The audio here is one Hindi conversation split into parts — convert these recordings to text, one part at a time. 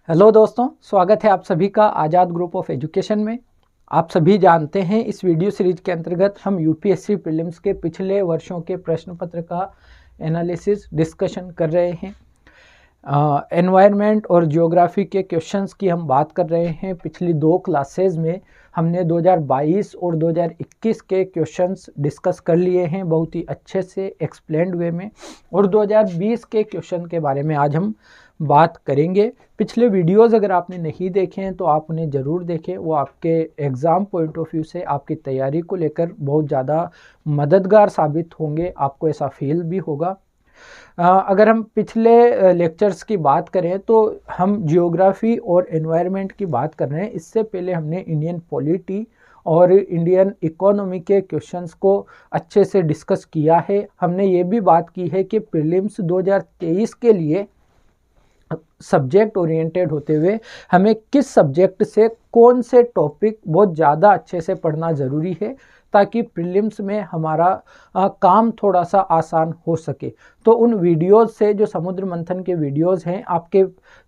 हेलो दोस्तों, स्वागत है आप सभी का आज़ाद ग्रुप ऑफ एजुकेशन में। आप सभी जानते हैं इस वीडियो सीरीज के अंतर्गत हम यूपीएससी प्रीलिम्स के पिछले वर्षों के प्रश्न पत्र का एनालिसिस डिस्कशन कर रहे हैं। एनवायरनमेंट और ज्योग्राफी के क्वेश्चंस की हम बात कर रहे हैं। पिछली 2 क्लासेज में हमने 2022 और 2021 के क्वेश्चंस डिस्कस कर लिए हैं बहुत ही अच्छे से एक्सप्लेन्ड वे में, और 2020 के क्वेश्चन के बारे में आज हम बात करेंगे। पिछले वीडियोस अगर आपने नहीं देखे हैं तो आप उन्हें ज़रूर देखें, वो आपके एग्ज़ाम पॉइंट ऑफ व्यू से आपकी तैयारी को लेकर बहुत ज़्यादा मददगार साबित होंगे, आपको ऐसा फील भी होगा। अगर हम पिछले लेक्चर्स की बात करें तो हम जियोग्राफी और एनवायरनमेंट की बात कर रहे हैं। इससे पहले हमने इंडियन पॉलिटी और इंडियन इकोनॉमी के क्वेश्चंस को अच्छे से डिस्कस किया है। हमने ये भी बात की है कि प्रीलिम्स 2023 के लिए सब्जेक्ट ओरिएंटेड होते हुए हमें किस सब्जेक्ट से कौन से टॉपिक बहुत ज़्यादा अच्छे से पढ़ना ज़रूरी है ताकि प्रीलिम्स में हमारा काम थोड़ा सा आसान हो सके। तो उन वीडियोज़ से, जो समुद्र मंथन के वीडियोज़ हैं, आपके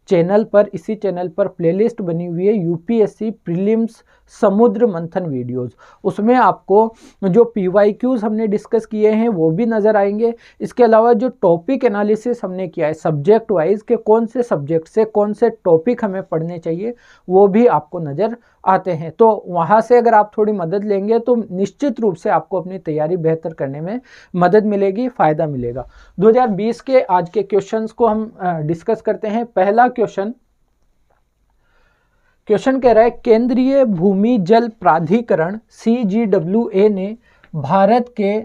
चैनल पर, इसी चैनल पर प्लेलिस्ट बनी हुई है यूपीएससी प्रीलिम्स समुद्र मंथन वीडियोज़। उसमें आपको जो पीवाईक्यूज़ हमने डिस्कस किए हैं वो भी नज़र आएंगे। इसके अलावा जो टॉपिक एनालिसिस हमने किया है सब्जेक्ट वाइज के कौन से सब्जेक्ट से कौन से टॉपिक हमें पढ़ने चाहिए वो भी आपको नज़र आते हैं। तो वहाँ से अगर आप थोड़ी मदद लेंगे तो निश्चित रूप से आपको अपनी तैयारी बेहतर करने में मदद मिलेगी, फ़ायदा मिलेगा। 2020 के आज के क्वेश्चंस को हम डिस्कस करते हैं। पहला क्वेश्चन कह रहा है, केंद्रीय भूमि जल प्राधिकरण CGWA ने भारत के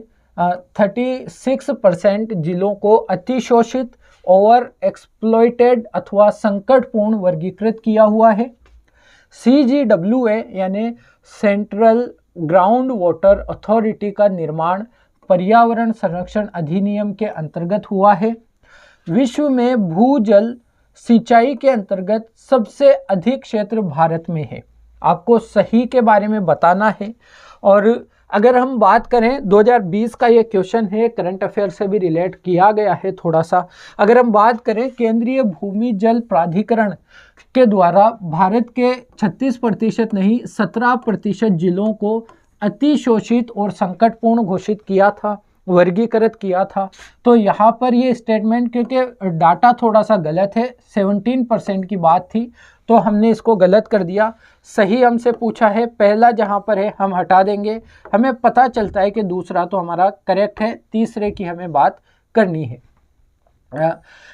36% जिलों को अतिशोषित, ओवर एक्सप्लॉइटेड अथवा संकटपूर्ण वर्गीकृत किया हुआ है। CGWA यानी सेंट्रल ग्राउंड वाटर अथॉरिटी का निर्माण पर्यावरण संरक्षण अधिनियम के अंतर्गत हुआ है। विश्व में भूजल सिंचाई के अंतर्गत सबसे अधिक क्षेत्र भारत में है। आपको सही के बारे में बताना है। और अगर हम बात करें 2020 का ये क्वेश्चन है, करंट अफेयर से भी रिलेट किया गया है थोड़ा सा। अगर हम बात करें केंद्रीय भूमि जल प्राधिकरण के द्वारा भारत के 36% नहीं 17% जिलों को अतिशोषित और संकटपूर्ण घोषित किया था, वर्गीकृत किया था। तो यहाँ पर ये स्टेटमेंट, क्योंकि डाटा थोड़ा सा गलत है, 17% की बात थी तो हमने इसको गलत कर दिया। सही हमसे पूछा है, पहला जहाँ पर है हम हटा देंगे। हमें पता चलता है कि दूसरा तो हमारा करेक्ट है, तीसरे की हमें बात करनी है।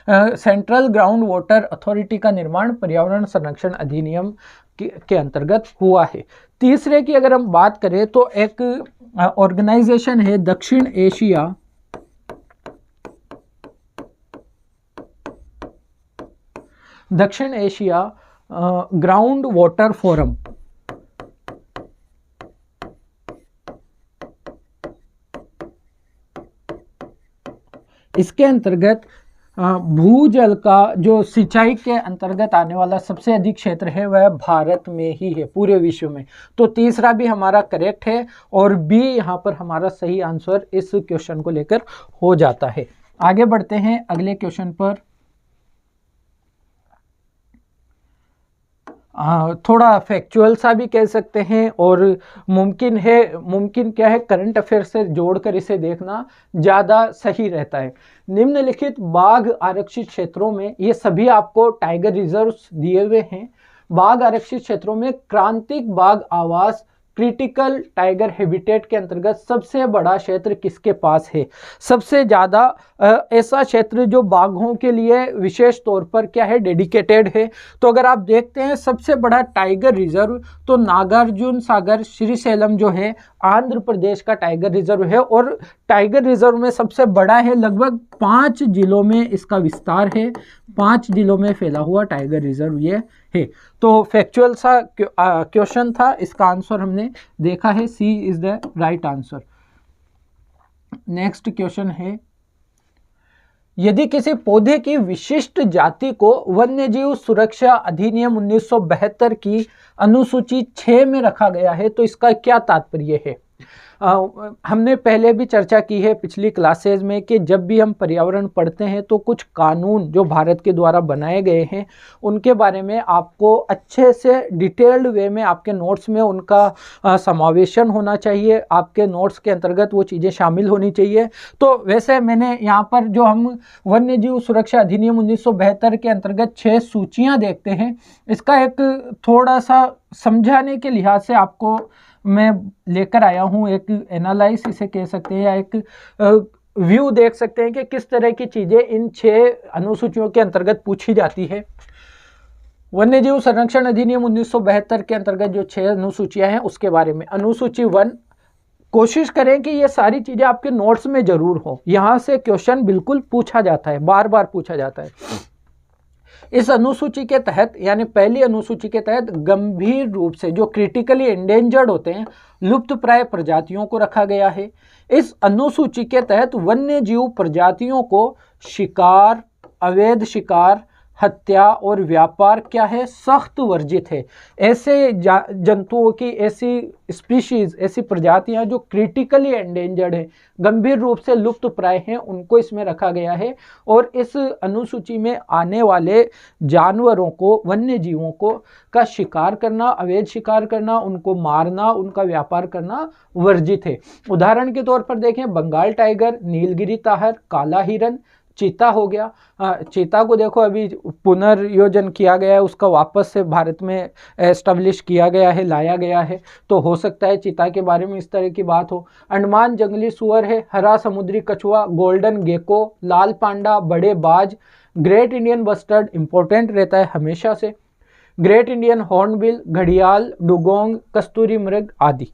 सेंट्रल ग्राउंड वाटर अथॉरिटी का निर्माण पर्यावरण संरक्षण अधिनियम के अंतर्गत हुआ है। तीसरे की अगर हम बात करें तो एक ऑर्गेनाइजेशन है दक्षिण एशिया ग्राउंड वाटर फोरम। इसके अंतर्गत भूजल का जो सिंचाई के अंतर्गत आने वाला सबसे अधिक क्षेत्र है वह भारत में ही है पूरे विश्व में। तो तीसरा भी हमारा करेक्ट है और बी यहाँ पर हमारा सही आंसर इस क्वेश्चन को लेकर हो जाता है। आगे बढ़ते हैं अगले क्वेश्चन पर। थोड़ा फैक्चुअल सा भी कह सकते हैं और मुमकिन क्या है, करंट अफेयर से जोड़कर इसे देखना ज़्यादा सही रहता है। निम्नलिखित बाघ आरक्षित क्षेत्रों में, ये सभी आपको टाइगर रिजर्व्स दिए हुए हैं। बाघ आरक्षित क्षेत्रों में क्रांतिक बाघ आवास क्रिटिकल टाइगर हैबिटेट के अंतर्गत सबसे बड़ा क्षेत्र किसके पास है? सबसे ज़्यादा ऐसा क्षेत्र जो बाघों के लिए विशेष तौर पर क्या है, डेडिकेटेड है। तो अगर आप देखते हैं सबसे बड़ा टाइगर रिजर्व तो नागार्जुन सागर श्रीशैलम जो है आंध्र प्रदेश का टाइगर रिजर्व है, और टाइगर रिजर्व में सबसे बड़ा है, लगभग 5 जिलों में इसका विस्तार है, 5 जिलों में फैला हुआ टाइगर रिजर्व ये है। तो फैक्चुअल सा क्वेश्चन था, इसका आंसर हमने देखा है, C is the right answer. Next question है, यदि किसी पौधे की विशिष्ट जाति को वन्यजीव सुरक्षा अधिनियम 1972 की अनुसूची 6 में रखा गया है तो इसका क्या तात्पर्य है? हमने पहले भी चर्चा की है पिछली क्लासेज में कि जब भी हम पर्यावरण पढ़ते हैं तो कुछ कानून जो भारत के द्वारा बनाए गए हैं उनके बारे में आपको अच्छे से डिटेल्ड वे में आपके नोट्स में उनका समावेशन होना चाहिए, आपके नोट्स के अंतर्गत वो चीज़ें शामिल होनी चाहिए। तो वैसे मैंने यहाँ पर जो हम वन्य जीव सुरक्षा अधिनियम 1972 के अंतर्गत 6 सूचियाँ देखते हैं, इसका एक थोड़ा सा समझाने के लिहाज से आपको मैं लेकर आया हूं, एक एनालाइज इसे कह सकते हैं या एक व्यू देख सकते हैं कि किस तरह की चीजें इन 6 अनुसूचियों के अंतर्गत पूछी जाती है। वन्य जीव संरक्षण अधिनियम 1972 के अंतर्गत जो 6 अनुसूचियां हैं उसके बारे में। अनुसूची 1, कोशिश करें कि ये सारी चीजें आपके नोट्स में जरूर हो, यहां से क्वेश्चन बिल्कुल पूछा जाता है, बार बार पूछा जाता है। इस अनुसूची के तहत यानी पहली अनुसूची के तहत गंभीर रूप से जो क्रिटिकली एंडेंजर्ड होते हैं, लुप्त प्राय प्रजातियों को रखा गया है। इस अनुसूची के तहत वन्य जीव प्रजातियों को शिकार, अवैध शिकार, हत्या और व्यापार क्या है, सख्त वर्जित है। ऐसे जंतुओं की, ऐसी स्पीशीज, ऐसी प्रजातियां जो क्रिटिकली एंडेंजर्ड है, गंभीर रूप से लुप्त प्राय हैं, उनको इसमें रखा गया है। और इस अनुसूची में आने वाले जानवरों को, वन्य जीवों को का शिकार करना, अवैध शिकार करना, उनको मारना, उनका व्यापार करना वर्जित है। उदाहरण के तौर पर देखें, बंगाल टाइगर, नीलगिरी ताहर, काला हिरन, चीता हो गया। चीता को देखो अभी पुनर्योजन किया गया है, उसका वापस से भारत में एस्टेब्लिश किया गया है, लाया गया है, तो हो सकता है चीता के बारे में इस तरह की बात हो। अंडमान जंगली सुअर है, हरा समुद्री कछुआ, गोल्डन गेको, लाल पांडा, बड़े बाज, ग्रेट इंडियन बस्टर्ड इंपॉर्टेंट रहता है हमेशा से, ग्रेट इंडियन हॉर्नबिल, घड़ियाल, डुगोंग, कस्तूरी मृग आदि,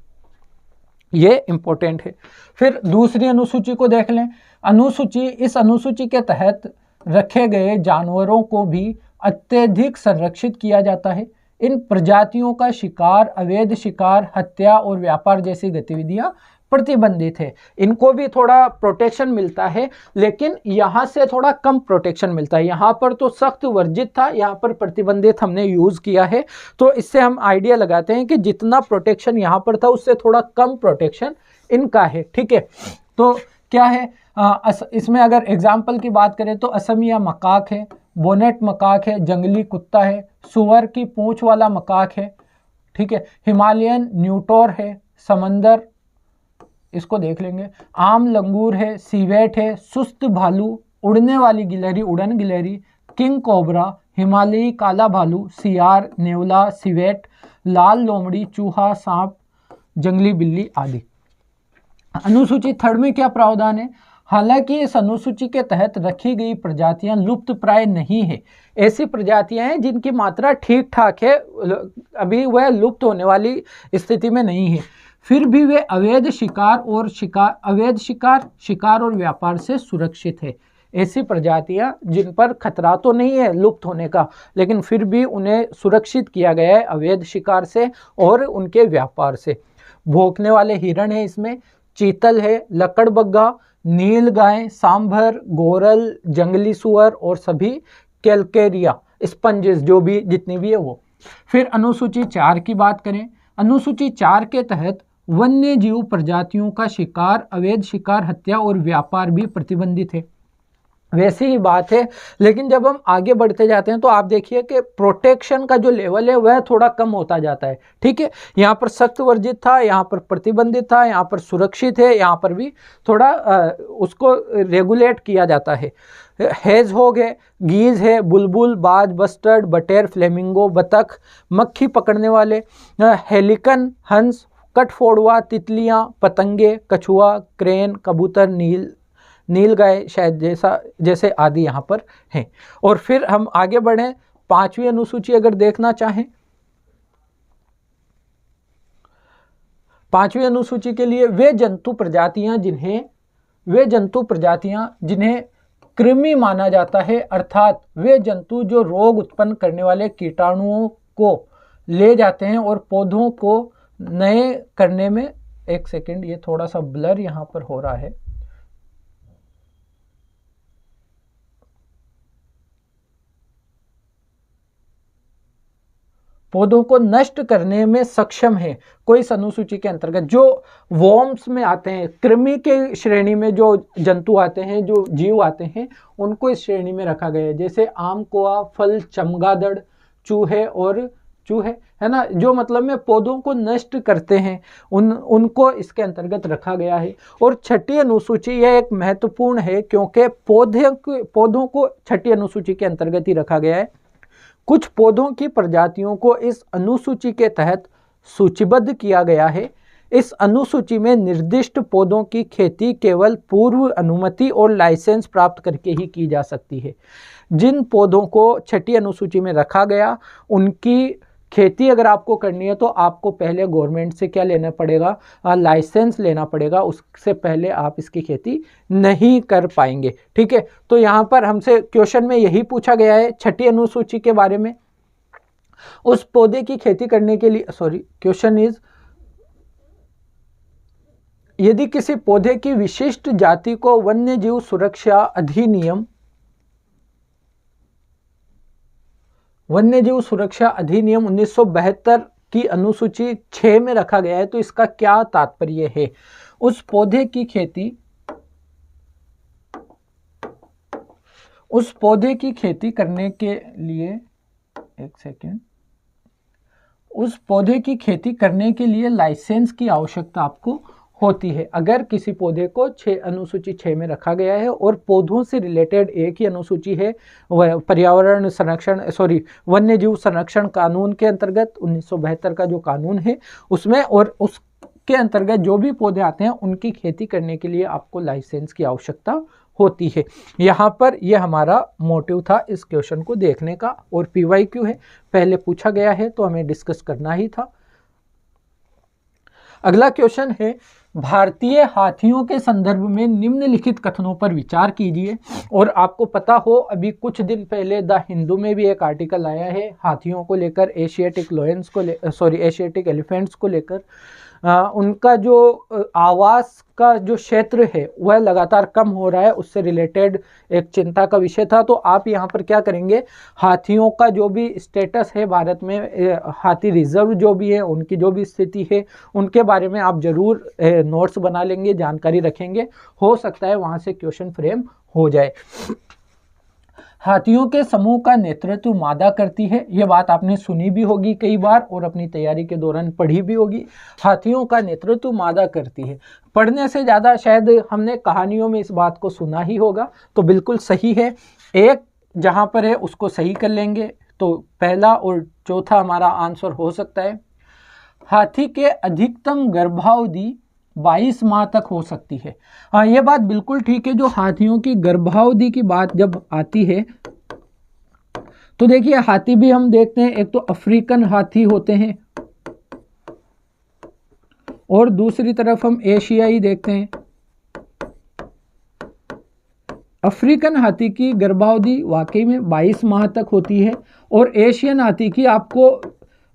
ये इंपॉर्टेंट है। फिर दूसरी अनुसूची को देख लें। इस अनुसूची के तहत रखे गए जानवरों को भी अत्यधिक संरक्षित किया जाता है। इन प्रजातियों का शिकार, अवैध शिकार, हत्या और व्यापार जैसी गतिविधियां प्रतिबंधित है। इनको भी थोड़ा प्रोटेक्शन मिलता है, लेकिन यहाँ से थोड़ा कम प्रोटेक्शन मिलता है। यहाँ पर तो सख्त वर्जित था, यहाँ पर प्रतिबंधित हमने यूज किया है। तो इससे हम आइडिया लगाते हैं कि जितना प्रोटेक्शन यहाँ पर था उससे थोड़ा कम प्रोटेक्शन इनका है। ठीक है, तो क्या है, इसमें अगर एग्जाम्पल की बात करें तो असमिया मकाक है, बोनेट मकाक है, जंगली कुत्ता है, सुअर की पूंछ वाला मकाक है, ठीक है, हिमालयन न्यूटोर है, समंदर, इसको देख लेंगे, आम लंगूर है, सीवेट है, सुस्त भालू, उड़ने वाली गिलहरी, उड़न गिलहरी, किंग कोबरा, हिमालयी काला भालू, सियार, नेवला, सिवेट, लाल लोमड़ी, चूहा, सांप, जंगली बिल्ली आदि। अनुसूची 3 में क्या प्रावधान है? हालांकि इस अनुसूची के तहत रखी गई प्रजातियां लुप्त प्राय नहीं है, ऐसी प्रजातियां हैं जिनकी मात्रा ठीक ठाक है, अभी वह लुप्त होने वाली स्थिति में नहीं है, फिर भी वे अवैध शिकार और व्यापार से सुरक्षित है। ऐसी प्रजातियां जिन पर खतरा तो नहीं है लुप्त होने का, लेकिन फिर भी उन्हें सुरक्षित किया गया है अवैध शिकार से और उनके व्यापार से। भौंकने वाले हिरण है, इसमें चीतल है, लकड़बग्गा, नील गाय, सांभर, गोरल, जंगली सुअर और सभी कैलकेरिया स्पंजेस जो भी जितनी भी है वो। फिर अनुसूची 4 की बात करें। अनुसूची 4 के तहत वन्य जीव प्रजातियों का शिकार, अवैध शिकार, हत्या और व्यापार भी प्रतिबंधित है। वैसी ही बात है, लेकिन जब हम आगे बढ़ते जाते हैं तो आप देखिए कि प्रोटेक्शन का जो लेवल है वह थोड़ा कम होता जाता है। ठीक है, यहाँ पर सख्त वर्जित था, यहाँ पर प्रतिबंधित था, यहाँ पर सुरक्षित है, यहाँ पर भी थोड़ा उसको रेगुलेट किया जाता है। हेजहोग है, गीज है, बुलबुल, बाज, बस्टर्ड, बटेर, फ्लेमिंगो, बतख, मक्खी पकड़ने वाले, हेलिकन, हंस, कटफोड़वा, तितलियाँ, पतंगे, कछुआ, क्रेन, कबूतर, नील गाय शायद जैसे आदि यहाँ पर हैं। और फिर हम आगे बढ़ें, 5वीं अनुसूची अगर देखना चाहें, 5वीं अनुसूची के लिए वे जंतु प्रजातियां जिन्हें कृमि माना जाता है, अर्थात वे जंतु जो रोग उत्पन्न करने वाले कीटाणुओं को ले जाते हैं और पौधों को नए करने में, एक सेकेंड, ये थोड़ा सा ब्लर यहाँ पर हो रहा है, पौधों को नष्ट करने में सक्षम है, कोई इस अनुसूची के अंतर्गत जो वॉर्म्स में आते हैं, कृमि के श्रेणी में जो जंतु आते हैं, जो जीव आते हैं, उनको इस श्रेणी में रखा गया है। जैसे आम, कोआ, फल, चमगादड़, चूहे है ना, जो मतलब में पौधों को नष्ट करते हैं, उनको इसके अंतर्गत रखा गया है। और छठी अनुसूची यह एक महत्वपूर्ण है क्योंकि पौधों को छठी अनुसूची के अंतर्गत ही रखा गया है। कुछ पौधों की प्रजातियों को इस अनुसूची के तहत सूचीबद्ध किया गया है। इस अनुसूची में निर्दिष्ट पौधों की खेती केवल पूर्व अनुमति और लाइसेंस प्राप्त करके ही की जा सकती है। जिन पौधों को छठी अनुसूची में रखा गया, उनकी खेती अगर आपको करनी है तो आपको पहले गवर्नमेंट से क्या लेना पड़ेगा, लाइसेंस लेना पड़ेगा। उससे पहले आप इसकी खेती नहीं कर पाएंगे। ठीक है, तो यहाँ पर हमसे क्वेश्चन में यही पूछा गया है छठी अनुसूची के बारे में। उस पौधे की खेती करने के लिए, क्वेश्चन इज, यदि किसी पौधे की विशिष्ट जाति को वन्यजीव सुरक्षा अधिनियम 1972 की अनुसूची 6 में रखा गया है, तो इसका क्या तात्पर्य है। उस पौधे की खेती करने के लिए, एक सेकेंड, उस पौधे की खेती करने के लिए लाइसेंस की आवश्यकता आपको होती है। अगर किसी पौधे को अनुसूची 6 में रखा गया है और पौधों से रिलेटेड एक ही अनुसूची है, पर्यावरण संरक्षण वन्यजीव संरक्षण कानून के अंतर्गत 1972 का जो कानून है उसमें, और उसके अंतर्गत जो भी पौधे आते हैं उनकी खेती करने के लिए आपको लाइसेंस की आवश्यकता होती है। यहाँ पर यह हमारा मोटिव था इस क्वेश्चन को देखने का, और PYQ है, पहले पूछा गया है तो हमें डिस्कस करना ही था। अगला क्वेश्चन है, भारतीय हाथियों के संदर्भ में निम्नलिखित कथनों पर विचार कीजिए। और आपको पता हो, अभी कुछ दिन पहले द हिंदू में भी एक आर्टिकल आया है हाथियों को लेकर, एशियाटिक एलिफेंट्स को लेकर। उनका जो आवास का जो क्षेत्र है वह लगातार कम हो रहा है, उससे रिलेटेड एक चिंता का विषय था। तो आप यहाँ पर क्या करेंगे, हाथियों का जो भी स्टेटस है भारत में, हाथी रिजर्व जो भी है, उनकी जो भी स्थिति है, उनके बारे में आप जरूर नोट्स बना लेंगे, जानकारी रखेंगे। हो सकता है वहाँ से क्वेश्चन फ्रेम हो जाए। हाथियों के समूह का नेतृत्व मादा करती है, यह बात आपने सुनी भी होगी कई बार और अपनी तैयारी के दौरान पढ़ी भी होगी। हाथियों का नेतृत्व मादा करती है, पढ़ने से ज़्यादा शायद हमने कहानियों में इस बात को सुना ही होगा, तो बिल्कुल सही है। एक जहाँ पर है उसको सही कर लेंगे, तो पहला और चौथा हमारा आंसर हो सकता है। हाथी के अधिकतम गर्भावधि 22 माह तक हो सकती है। हाँ, ये बात बिल्कुल ठीक है। जो हाथियों की गर्भावधि की बात जब आती है तो देखिए, हाथी भी हम देखते हैं, एक तो अफ्रीकन हाथी होते हैं और दूसरी तरफ हम एशियाई देखते हैं। अफ्रीकन हाथी की गर्भावधि वाकई में 22 माह तक होती है और एशियन हाथी की आपको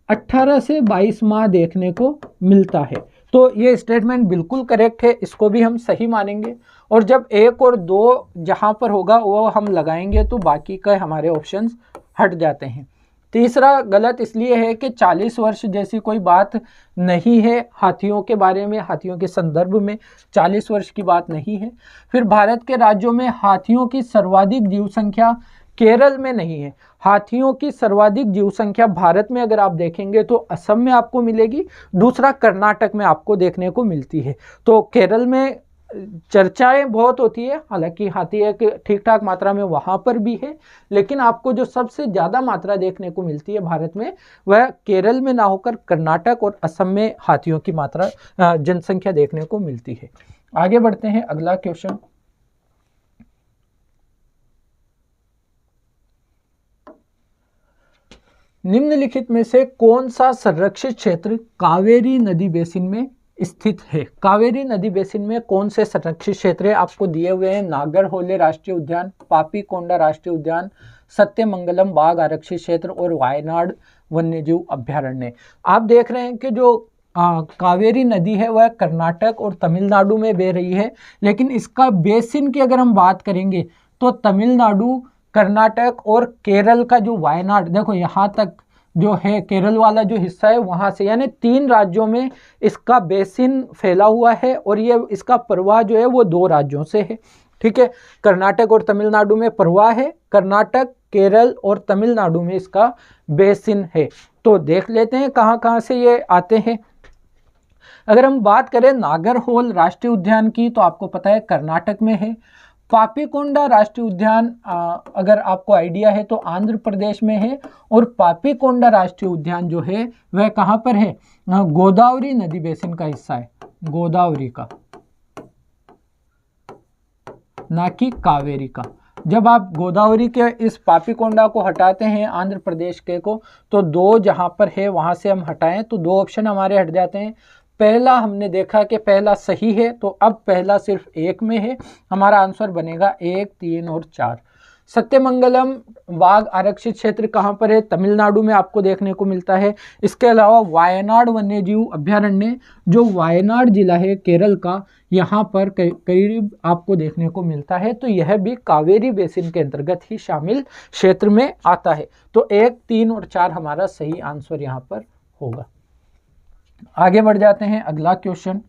18 से 22 माह देखने को मिलता है। तो ये स्टेटमेंट बिल्कुल करेक्ट है, इसको भी हम सही मानेंगे। और जब 1 और 2 जहाँ पर होगा वो हम लगाएंगे तो बाकी का हमारे ऑप्शंस हट जाते हैं। तीसरा गलत इसलिए है कि 40 वर्ष जैसी कोई बात नहीं है हाथियों के बारे में, हाथियों के संदर्भ में 40 वर्ष की बात नहीं है। फिर भारत के राज्यों में हाथियों की सर्वाधिक जीव संख्या केरल में नहीं है। हाथियों की सर्वाधिक जीव संख्या भारत में अगर आप देखेंगे तो असम में आपको मिलेगी, दूसरा कर्नाटक में आपको देखने को मिलती है। तो केरल में चर्चाएं बहुत होती है, हालांकि हाथी एक ठीक ठाक मात्रा में वहाँ पर भी है, लेकिन आपको जो सबसे ज़्यादा मात्रा देखने को मिलती है भारत में वह केरल में ना होकर कर्नाटक और असम में हाथियों की मात्रा जनसंख्या देखने को मिलती है। आगे बढ़ते हैं, अगला क्वेश्चन। निम्नलिखित में से कौन सा संरक्षित क्षेत्र कावेरी नदी बेसिन में स्थित है। कावेरी नदी बेसिन में कौन से संरक्षित क्षेत्र है आपको दिए हुए हैं। नागरहोले राष्ट्रीय उद्यान, पापीकोंडा राष्ट्रीय उद्यान, सत्यमंगलम बाघ आरक्षित क्षेत्र और वायनाड वन्यजीव अभ्यारण्य। आप देख रहे हैं कि जो कावेरी नदी है वह कर्नाटक और तमिलनाडु में बह रही है, लेकिन इसका बेसिन की अगर हम बात करेंगे तो तमिलनाडु, कर्नाटक और केरल का जो वायनाड, देखो यहाँ तक जो है केरल वाला जो हिस्सा है वहाँ से, यानी 3 राज्यों में इसका बेसिन फैला हुआ है और ये इसका प्रवाह जो है वो 2 राज्यों से है। ठीक है, कर्नाटक और तमिलनाडु में प्रवाह है, कर्नाटक, केरल और तमिलनाडु में इसका बेसिन है। तो देख लेते हैं कहाँ कहाँ से ये आते हैं। अगर हम बात करें नागरहोल राष्ट्रीय उद्यान की, तो आपको पता है कर्नाटक में है। पापीकोंडा राष्ट्रीय उद्यान अगर आपको आइडिया है तो आंध्र प्रदेश में है। और पापीकोंडा राष्ट्रीय उद्यान जो है वह कहाँ पर है, गोदावरी नदी बेसिन का हिस्सा है, गोदावरी का, ना कि कावेरी का। जब आप गोदावरी के इस पापीकोंडा को हटाते हैं आंध्र प्रदेश के को, तो 2 जहाँ पर है वहाँ से हम हटाएं तो 2 ऑप्शन हमारे हट जाते हैं। पहला हमने देखा कि पहला सही है, तो अब पहला सिर्फ 1 में है, हमारा आंसर बनेगा 1, 3 और 4। सत्यमंगलम बाघ आरक्षित क्षेत्र कहाँ पर है, तमिलनाडु में आपको देखने को मिलता है। इसके अलावा वायनाड वन्यजीव अभ्यारण्य जो वायनाड जिला है केरल का, यहाँ पर करीब आपको देखने को मिलता है। तो यह भी कावेरी बेसिन के अंतर्गत ही शामिल क्षेत्र में आता है। तो 1, 3 और 4 हमारा सही आंसर यहाँ पर होगा। आगे बढ़ जाते हैं, अगला क्वेश्चन।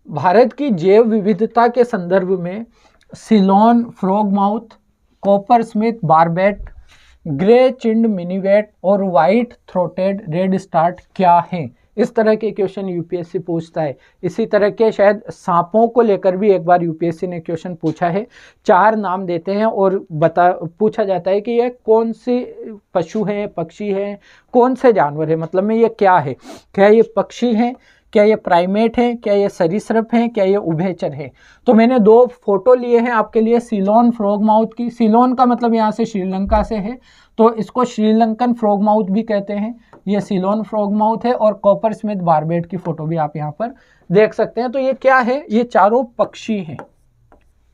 भारत की जैव विविधता के संदर्भ में Ceylon frogmouth, copper smith barbet, grey chinned minivet और व्हाइट थ्रोटेड रेड स्टार्ट क्या हैं? इस तरह के क्वेश्चन यूपीएससी पूछता है। इसी तरह के शायद सांपों को लेकर भी एक बार यूपीएससी ने क्वेश्चन पूछा है। 4 नाम देते हैं और पूछा जाता है कि यह कौन सी पशु हैं, पक्षी हैं, कौन से जानवर है, मतलब में ये क्या है, क्या ये पक्षी हैं, क्या ये प्राइमेट हैं, क्या ये सरीसृप हैं, क्या ये उभयचर है। तो मैंने 2 फोटो लिए हैं आपके लिए सिलोन फ्रॉगमाउथ की। सिलोन का मतलब यहाँ से श्रीलंका से है, तो इसको श्रीलंकन फ्रॉगमाउथ भी कहते हैं। ये सिलोन फ्रॉगमाउथ है। और कॉपर स्मिथ बारबेट की फोटो भी आप यहाँ पर देख सकते हैं। तो ये क्या है, ये चारों पक्षी हैं।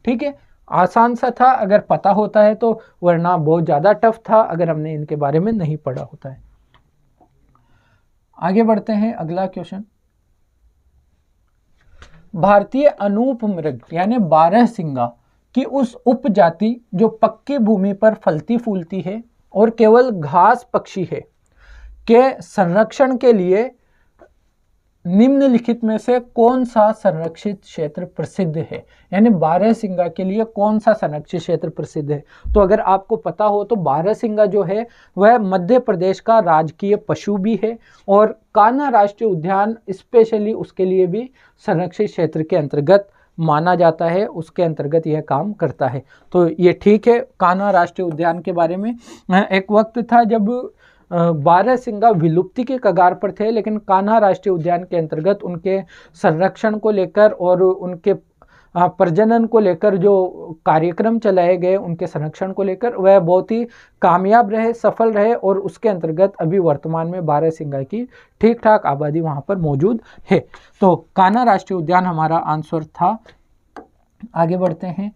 ठीक है, आसान सा था अगर पता होता है तो, वरना बहुत ज़्यादा टफ था अगर हमने इनके बारे में नहीं पढ़ा होता है। आगे बढ़ते हैं, अगला क्वेश्चन। भारतीय अनूप मृग यानी 12 सिंगा की उस उपजाति जो पक्की भूमि पर फलती फूलती है और केवल घास पक्षी है के संरक्षण के लिए निम्नलिखित में से कौन सा संरक्षित क्षेत्र प्रसिद्ध है? यानी 12 सिंगा के लिए कौन सा संरक्षित क्षेत्र प्रसिद्ध है? तो अगर आपको पता हो तो 12 सिंगा जो है वह मध्य प्रदेश का राजकीय पशु भी है और कान्हा राष्ट्रीय उद्यान स्पेशली उसके लिए भी संरक्षित क्षेत्र के अंतर्गत माना जाता है, उसके अंतर्गत यह काम करता है। तो ये ठीक है। कान्हा राष्ट्रीय उद्यान के बारे में एक वक्त था जब 12 सिंगा विलुप्ति के कगार पर थे, लेकिन कान्हा राष्ट्रीय उद्यान के अंतर्गत उनके संरक्षण को लेकर और उनके प्रजनन को लेकर जो कार्यक्रम चलाए गए, उनके संरक्षण को लेकर, वह बहुत ही कामयाब रहे, सफल रहे और उसके अंतर्गत अभी वर्तमान में 12 सिंगा की ठीक ठाक आबादी वहाँ पर मौजूद है। तो कान्हा राष्ट्रीय उद्यान हमारा आंसर था। आगे बढ़ते हैं।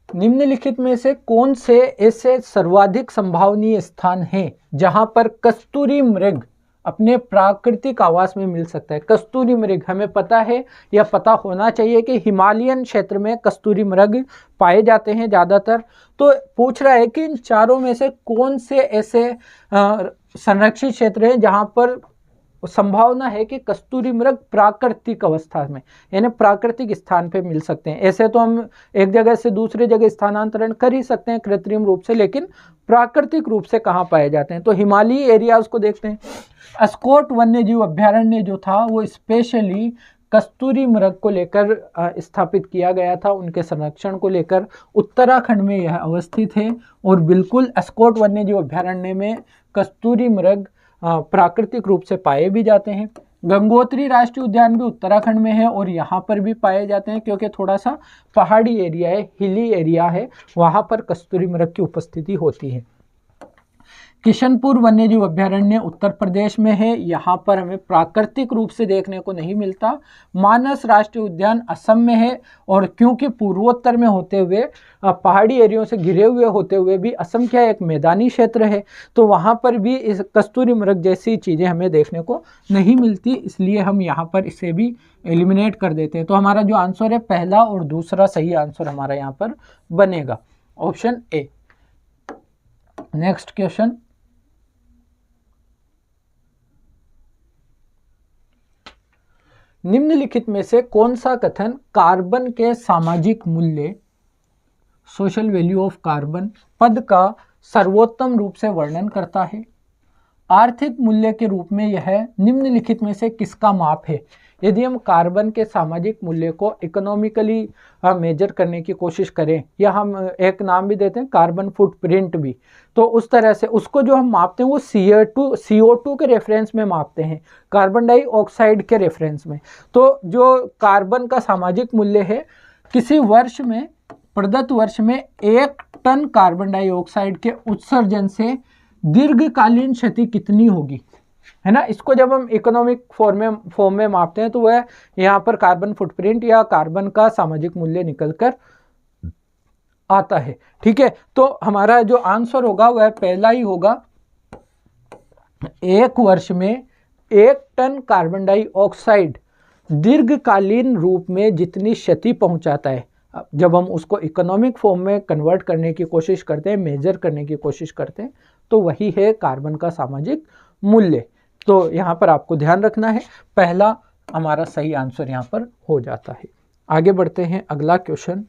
निम्नलिखित में से कौन से ऐसे सर्वाधिक संभावनीय स्थान हैं जहां पर कस्तूरी मृग अपने प्राकृतिक आवास में मिल सकता है? कस्तूरी मृग हमें पता है या पता होना चाहिए कि हिमालयन क्षेत्र में कस्तूरी मृग पाए जाते हैं ज़्यादातर। तो पूछ रहा है कि इन चारों में से कौन से ऐसे संरक्षित क्षेत्र हैं जहां पर संभावना है कि कस्तूरी मृग प्राकृतिक अवस्था में यानी प्राकृतिक स्थान पे मिल सकते हैं। ऐसे तो हम एक जगह से दूसरी जगह स्थानांतरण कर ही सकते हैं कृत्रिम रूप से, लेकिन प्राकृतिक रूप से कहाँ पाए जाते हैं? तो हिमालयी एरियाज को देखते हैं। अस्कोट वन्यजीव अभ्यारण्य जो था वो स्पेशली कस्तूरी मृग को लेकर स्थापित किया गया था, उनके संरक्षण को लेकर। उत्तराखंड में यह अवस्थित है और बिल्कुल अस्कोट वन्यजीव अभ्यारण्य में कस्तूरी मृग प्राकृतिक रूप से पाए भी जाते हैं। गंगोत्री राष्ट्रीय उद्यान भी उत्तराखंड में है और यहाँ पर भी पाए जाते हैं क्योंकि थोड़ा सा पहाड़ी एरिया है, हिली एरिया है, वहाँ पर कस्तूरी मृग की उपस्थिति होती है। किशनपुर वन्यजीव अभ्यारण्य उत्तर प्रदेश में है, यहाँ पर हमें प्राकृतिक रूप से देखने को नहीं मिलता। मानस राष्ट्रीय उद्यान असम में है, और क्योंकि पूर्वोत्तर में होते हुए पहाड़ी एरियो से घिरे हुए होते हुए भी असम क्या एक मैदानी क्षेत्र है, तो वहाँ पर भी इस कस्तूरी मृग जैसी चीज़ें हमें देखने को नहीं मिलती, इसलिए हम यहाँ पर इसे भी एलिमिनेट कर देते हैं। तो हमारा जो आंसर है पहला और दूसरा सही आंसर हमारा यहाँ पर बनेगा, ऑप्शन ए। नेक्स्ट क्वेश्चन, निम्नलिखित में से कौन सा कथन कार्बन के सामाजिक मूल्य, सोशल वैल्यू ऑफ कार्बन पद का सर्वोत्तम रूप से वर्णन करता है? आर्थिक मूल्य के रूप में यह निम्नलिखित में से किसका माप है? यदि हम कार्बन के सामाजिक मूल्य को इकोनॉमिकली मेजर करने की कोशिश करें, या हम एक नाम भी देते हैं कार्बन फुटप्रिंट भी, तो उस तरह से उसको जो हम मापते हैं वो CO2 के रेफरेंस में मापते हैं, कार्बन डाइऑक्साइड के रेफरेंस में। तो जो कार्बन का सामाजिक मूल्य है, किसी वर्ष में, प्रदत्त वर्ष में 1 टन कार्बन डाइऑक्साइड के उत्सर्जन से दीर्घकालीन क्षति कितनी होगी, है ना। इसको जब हम इकोनॉमिक फॉर्म में मापते हैं तो वह यहाँ पर कार्बन फुटप्रिंट या कार्बन का सामाजिक मूल्य निकल कर आता है। ठीक है, तो हमारा जो आंसर होगा वह पहला ही होगा। 1 वर्ष में 1 टन कार्बन डाइऑक्साइड दीर्घकालीन रूप में जितनी क्षति पहुंचाता है, जब हम उसको इकोनॉमिक फॉर्म में कन्वर्ट करने की कोशिश करते हैं, मेजर करने की कोशिश करते हैं, तो वही है कार्बन का सामाजिक मूल्य। तो यहाँ पर आपको ध्यान रखना है, पहला हमारा सही आंसर यहाँ पर हो जाता है। आगे बढ़ते हैं, अगला क्वेश्चन,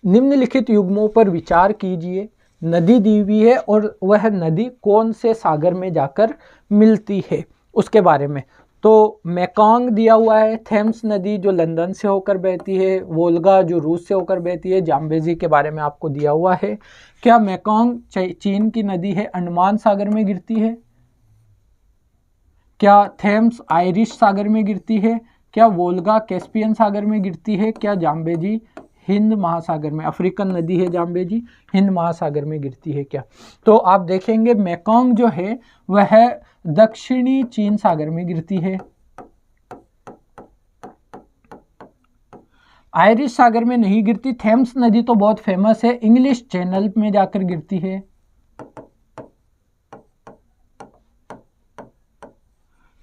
निम्नलिखित युग्मों पर विचार कीजिए। नदी दी हुई है और वह नदी कौन से सागर में जाकर मिलती है उसके बारे में। तो मेकॉन्ग दिया हुआ है, थेम्स नदी जो लंदन से होकर बहती है, वोल्गा जो रूस से होकर बहती है, जाम्बेजी के बारे में आपको दिया हुआ है। क्या मेकॉन्ग चीन की नदी है, अंडमान सागर में गिरती है? क्या थेम्स आयरिश सागर में गिरती है? क्या वोल्गा कैस्पियन सागर में गिरती है? क्या जाम्बेजी हिंद महासागर में, अफ्रीकन नदी है जाम्बेजी, हिंद महासागर में गिरती है क्या? तो आप देखेंगे मेकॉन्ग जो है वह दक्षिणी चीन सागर में गिरती है, आयरिश सागर में नहीं गिरती। थेम्स नदी तो बहुत फेमस है, इंग्लिश चैनल में जाकर गिरती है।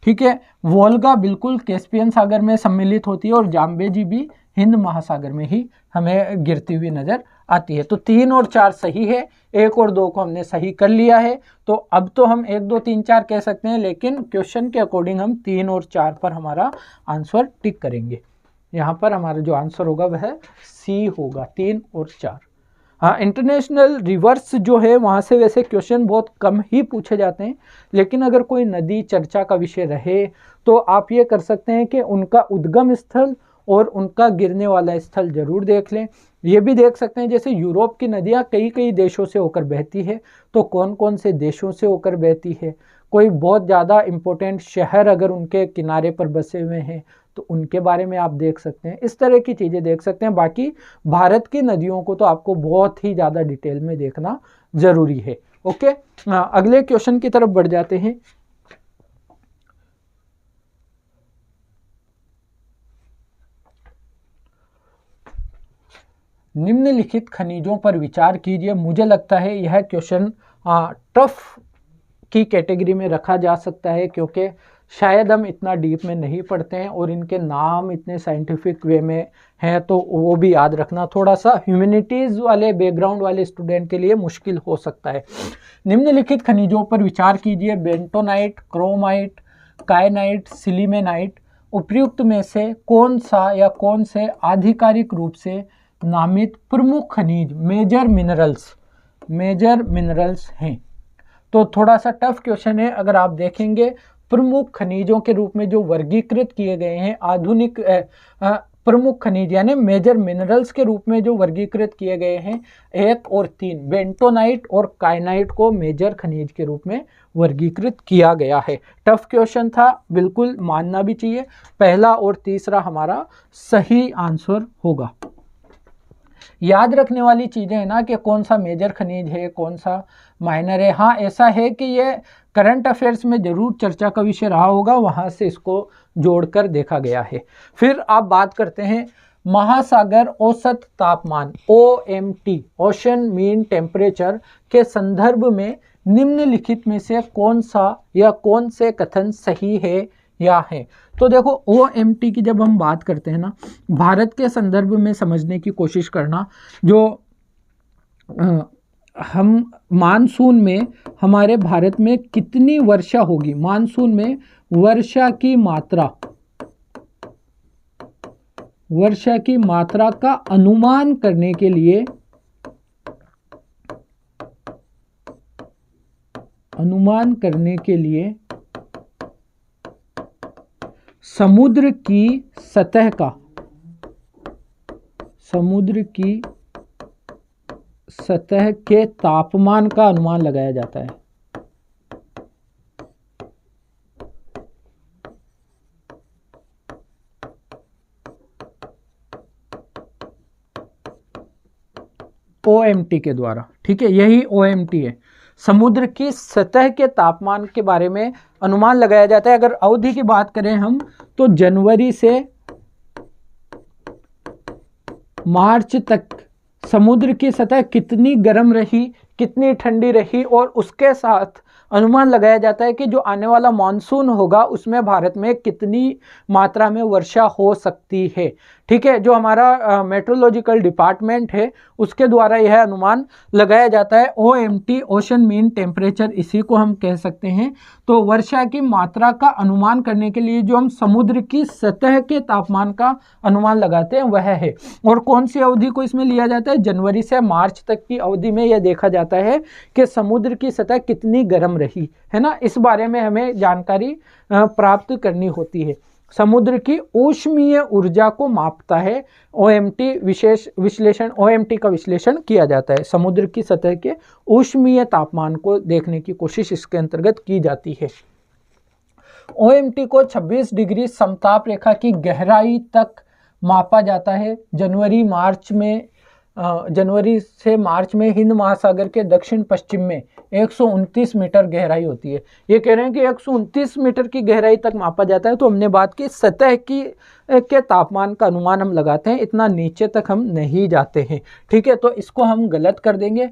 ठीक है, वोल्गा बिल्कुल कैस्पियन सागर में सम्मिलित होती है, और जाम्बेजी भी हिंद महासागर में ही हमें गिरती हुई नजर आती है। तो 3 और 4 सही है, 1 और 2 को हमने सही कर लिया है। तो अब तो हम 1, 2, 3, 4 कह सकते हैं, लेकिन क्वेश्चन के अकॉर्डिंग हम 3 और 4 पर हमारा आंसर टिक करेंगे। यहाँ पर हमारा जो आंसर होगा वह सी होगा, 3 और 4। हाँ, इंटरनेशनल रिवर्स जो है वहाँ से वैसे क्वेश्चन बहुत कम ही पूछे जाते हैं, लेकिन अगर कोई नदी चर्चा का विषय रहे तो आप ये कर सकते हैं कि उनका उद्गम स्थल और उनका गिरने वाला स्थल जरूर देख लें। ये भी देख सकते हैं जैसे यूरोप की नदियाँ कई कई देशों से होकर बहती है, तो कौन कौन से देशों से होकर बहती है, कोई बहुत ज़्यादा इम्पोर्टेंट शहर अगर उनके किनारे पर बसे हुए हैं तो उनके बारे में आप देख सकते हैं, इस तरह की चीज़ें देख सकते हैं। बाकी भारत की नदियों को तो आपको बहुत ही ज़्यादा डिटेल में देखना ज़रूरी है। ओके, अगले क्वेश्चन की तरफ बढ़ जाते हैं। निम्नलिखित खनिजों पर विचार कीजिए। मुझे लगता है यह क्वेश्चन टफ की कैटेगरी में रखा जा सकता है, क्योंकि शायद हम इतना डीप में नहीं पढ़ते हैं और इनके नाम इतने साइंटिफिक वे में हैं, तो वो भी याद रखना थोड़ा सा ह्यूमैनिटीज़ वाले बैकग्राउंड वाले स्टूडेंट के लिए मुश्किल हो सकता है। निम्नलिखित खनिजों पर विचार कीजिए। Bentonite, chromite, kyanite, sillimanite. उपर्युक्त में से कौन सा या कौन से आधिकारिक रूप से नामित प्रमुख खनिज मेजर मिनरल्स हैं? तो थोड़ा सा टफ क्वेश्चन है। अगर आप देखेंगे प्रमुख खनिजों के रूप में जो वर्गीकृत किए गए हैं, आधुनिक प्रमुख खनिज यानी मेजर मिनरल्स के रूप में जो वर्गीकृत किए गए हैं 1 और 3, बेंटोनाइट और कायनाइट को मेजर खनिज के रूप में वर्गीकृत किया गया है। टफ क्वेश्चन था, बिल्कुल मानना भी चाहिए। पहला और तीसरा हमारा सही आंसर होगा। याद रखने वाली चीज़ें हैं ना कि कौन सा मेजर खनिज है, कौन सा माइनर है। हाँ, ऐसा है कि ये करंट अफेयर्स में ज़रूर चर्चा का विषय रहा होगा, वहाँ से इसको जोड़कर देखा गया है। फिर आप बात करते हैं महासागर औसत तापमान OMT, ओशन मीन टेम्परेचर के संदर्भ में निम्नलिखित में से कौन सा या कौन से कथन सही है या है। तो देखो OMT की जब हम बात करते हैं ना, भारत के संदर्भ में समझने की कोशिश करना, जो हम मानसून में हमारे भारत में कितनी वर्षा होगी, मानसून में वर्षा की मात्रा का अनुमान करने के लिए समुद्र की सतह के तापमान का अनुमान लगाया जाता है। OMT के द्वारा, ठीक है, यही OMT है। समुद्र की सतह के तापमान के बारे में अनुमान लगाया जाता है। अगर अवधि की बात करें हम, तो जनवरी से मार्च तक समुद्र की सतह कितनी गर्म रही, कितनी ठंडी रही, और उसके साथ अनुमान लगाया जाता है कि जो आने वाला मानसून होगा उसमें भारत में कितनी मात्रा में वर्षा हो सकती है। ठीक है, जो हमारा मेट्रोलॉजिकल डिपार्टमेंट है उसके द्वारा यह अनुमान लगाया जाता है। OMT, ओशन मीन टेम्परेचर, इसी को हम कह सकते हैं। तो वर्षा की मात्रा का अनुमान करने के लिए जो हम समुद्र की सतह के तापमान का अनुमान लगाते हैं वह है। और कौन सी अवधि को इसमें लिया जाता है, जनवरी से मार्च तक की अवधि में यह देखा जाता है कि समुद्र की सतह कितनी गर्म रही है ना, इस बारे में हमें जानकारी प्राप्त करनी होती है। समुद्र की ऊष्मीय ऊर्जा को मापता है OMT, OMT का विश्लेषण किया जाता है। समुद्र की सतह के ऊष्मीय तापमान को देखने की कोशिश इसके अंतर्गत की जाती है। OMT को 26 डिग्री समताप रेखा की गहराई तक मापा जाता है। जनवरी से मार्च में हिंद महासागर के दक्षिण पश्चिम में 129 मीटर गहराई होती है। ये कह रहे हैं कि 129 मीटर की गहराई तक मापा जाता है। तो हमने बात की सतह के तापमान का अनुमान हम लगाते हैं, इतना नीचे तक हम नहीं जाते हैं। ठीक है, तो इसको हम गलत कर देंगे।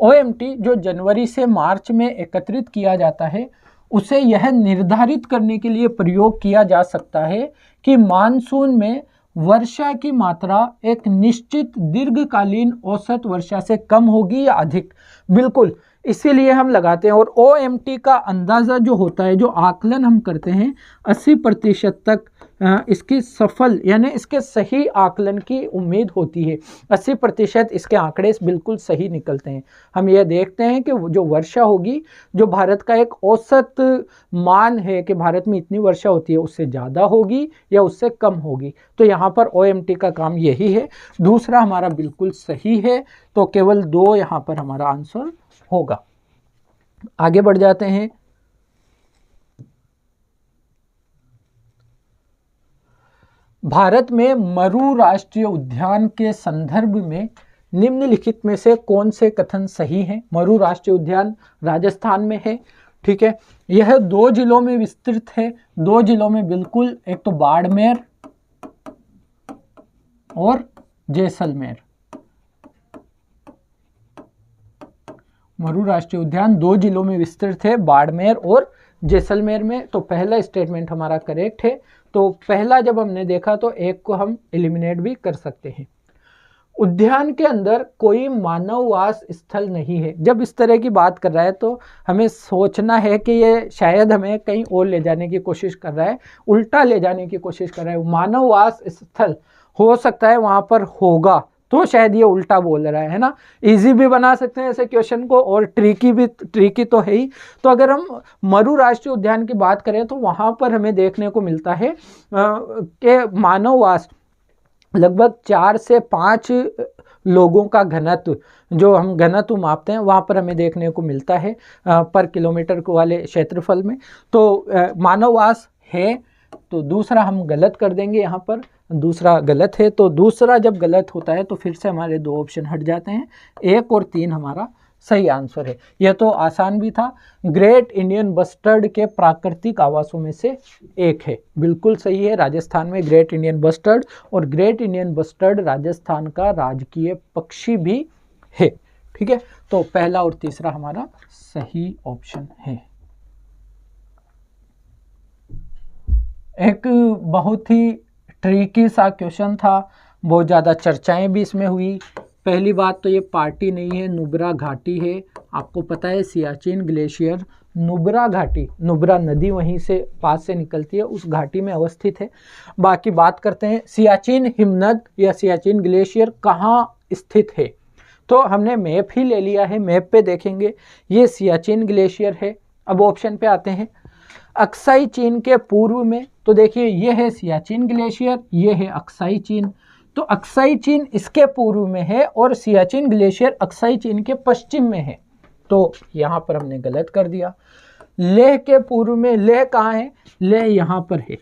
OMT जो जनवरी से मार्च में एकत्रित किया जाता है, उसे यह निर्धारित करने के लिए प्रयोग किया जा सकता है कि मानसून में वर्षा की मात्रा एक निश्चित दीर्घकालीन औसत वर्षा से कम होगी या अधिक। बिल्कुल, इसीलिए हम लगाते हैं। और OMT का अंदाज़ा जो होता है, जो आकलन हम करते हैं, 80% तक इसकी सफल यानी इसके सही आकलन की उम्मीद होती है। 80% इसके आंकड़े बिल्कुल सही निकलते हैं। हम यह देखते हैं कि जो वर्षा होगी, जो भारत का एक औसत मान है कि भारत में इतनी वर्षा होती है, उससे ज़्यादा होगी या उससे कम होगी। तो यहाँ पर OMT का काम यही है। दूसरा हमारा बिल्कुल सही है, तो केवल 2 यहाँ पर हमारा आंसर होगा। आगे बढ़ जाते हैं। भारत में मरु राष्ट्रीय उद्यान के संदर्भ में निम्नलिखित में से कौन से कथन सही हैं। मरु राष्ट्रीय उद्यान राजस्थान में है। ठीक है, यह 2 जिलों में विस्तृत है। 2 जिलों में बिल्कुल, एक तो बाड़मेर और जैसलमेर। मरु राष्ट्रीय उद्यान 2 जिलों में विस्तृत है, बाड़मेर और जैसलमेर में। तो पहला स्टेटमेंट हमारा करेक्ट है। तो पहला जब हमने देखा तो एक को हम एलिमिनेट भी कर सकते हैं। उद्यान के अंदर कोई मानववास स्थल नहीं है। जब इस तरह की बात कर रहा है तो हमें सोचना है कि ये शायद हमें कहीं और ले जाने की कोशिश कर रहा है, उल्टा ले जाने की कोशिश कर रहा है। मानववास स्थल हो सकता है वहाँ पर होगा, तो शायद ये उल्टा बोल रहा है ना। इजी भी बना सकते हैं ऐसे क्वेश्चन को, और ट्रिकी तो है ही। तो अगर हम मरु राष्ट्रीय उद्यान की बात करें तो वहाँ पर हमें देखने को मिलता है कि मानववास लगभग 4 से 5 लोगों का घनत्व, जो हम घनत्व मापते हैं, वहाँ पर हमें देखने को मिलता है पर किलोमीटर वाले क्षेत्रफल में। तो मानववास है तो दूसरा हम गलत कर देंगे, यहाँ पर दूसरा गलत है। तो दूसरा जब गलत होता है तो फिर से हमारे 2 ऑप्शन हट जाते हैं, 1 और 3 हमारा सही आंसर है। यह तो आसान भी था। ग्रेट इंडियन बस्टर्ड के प्राकृतिक आवासों में से एक है, बिल्कुल सही है। राजस्थान में ग्रेट इंडियन बस्टर्ड, और ग्रेट इंडियन बस्टर्ड राजस्थान का राजकीय पक्षी भी है। ठीक है, तो पहला और तीसरा हमारा सही ऑप्शन है। एक बहुत ही ट्रिकी सा क्वेश्चन था, बहुत ज़्यादा चर्चाएं भी इसमें हुई। पहली बात तो ये पार्टी नहीं है, नुब्रा घाटी है। आपको पता है सियाचिन ग्लेशियर नुब्रा घाटी, नुब्रा नदी वहीं से पास से निकलती है, उस घाटी में अवस्थित है। बाकी बात करते हैं सियाचिन हिमनद या सियाचिन ग्लेशियर कहाँ स्थित है। तो हमने मैप ही ले लिया है, मैप पे देखेंगे ये सियाचिन ग्लेशियर है। अब ऑप्शन पे आते हैं, अक्साई चीन के पूर्व में, तो देखिए ये है सियाचिन ग्लेशियर, ये है अक्साई चीन। तो अक्साई चीन इसके पूर्व में है और सियाचिन ग्लेशियर अक्साई चीन के पश्चिम में है। तो यहाँ पर हमने गलत कर दिया। लेह के पूर्व में, लेह कहाँ है, लेह यहाँ पर है।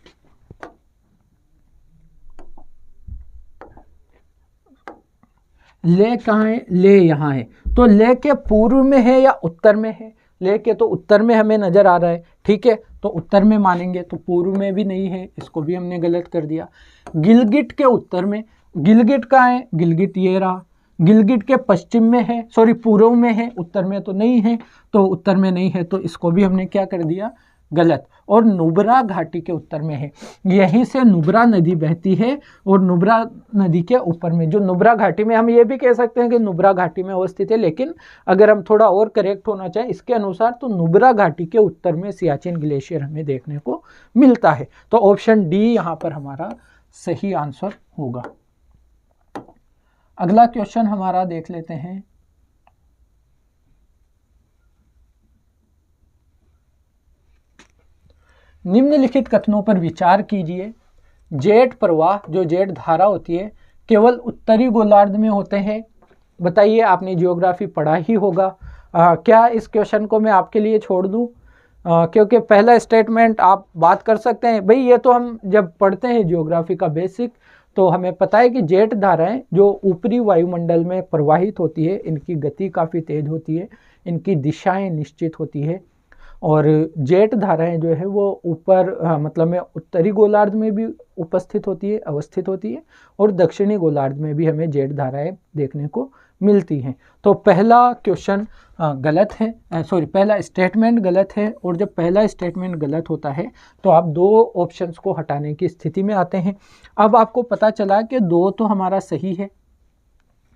लेह कहाँ है, लेह यहाँ है। तो लेह के पूर्व में है या उत्तर में है, लेह के तो उत्तर में हमें नजर आ रहा है। ठीक है, तो उत्तर में मानेंगे, तो पूर्व में भी नहीं है, इसको भी हमने गलत कर दिया। गिलगिट के उत्तर में, गिलगिट कहाँ है, गिलगिट ये रहा। गिलगिट के पश्चिम में है, सॉरी पूर्व में है, उत्तर में तो नहीं है, तो उत्तर में नहीं है, तो इसको भी हमने क्या कर दिया, गलत। और नुब्रा घाटी के उत्तर में है, यहीं से नुब्रा नदी बहती है, और नुब्रा नदी के ऊपर में जो नुब्रा घाटी में, हम ये भी कह सकते हैं कि नुब्रा घाटी में अवस्थित है, लेकिन अगर हम थोड़ा और करेक्ट होना चाहें इसके अनुसार, तो नुब्रा घाटी के उत्तर में सियाचिन ग्लेशियर हमें देखने को मिलता है। तो ऑप्शन डी यहाँ पर हमारा सही आंसर होगा। अगला क्वेश्चन हमारा देख लेते हैं। निम्नलिखित कथनों पर विचार कीजिए। जेट प्रवाह, जो जेट धारा होती है, केवल उत्तरी गोलार्ध में होते हैं। बताइए, आपने जियोग्राफी पढ़ा ही होगा। क्या इस क्वेश्चन को मैं आपके लिए छोड़ दूं? क्योंकि पहला स्टेटमेंट आप बात कर सकते हैं, भाई ये तो हम जब पढ़ते हैं जियोग्राफी का बेसिक, तो हमें पता है कि जेट धाराएं जो ऊपरी वायुमंडल में प्रवाहित होती है, इनकी गति काफ़ी तेज होती है, इनकी दिशाएं निश्चित होती है, और जेट धाराएं जो है वो ऊपर मतलब में उत्तरी गोलार्ध में भी उपस्थित होती है, अवस्थित होती है, और दक्षिणी गोलार्ध में भी हमें जेट धाराएं देखने को मिलती हैं। तो पहला क्वेश्चन गलत है, सॉरी पहला स्टेटमेंट गलत है, और जब पहला स्टेटमेंट गलत होता है तो आप 2 ऑप्शंस को हटाने की स्थिति में आते हैं। अब आपको पता चला कि 2 तो हमारा सही है।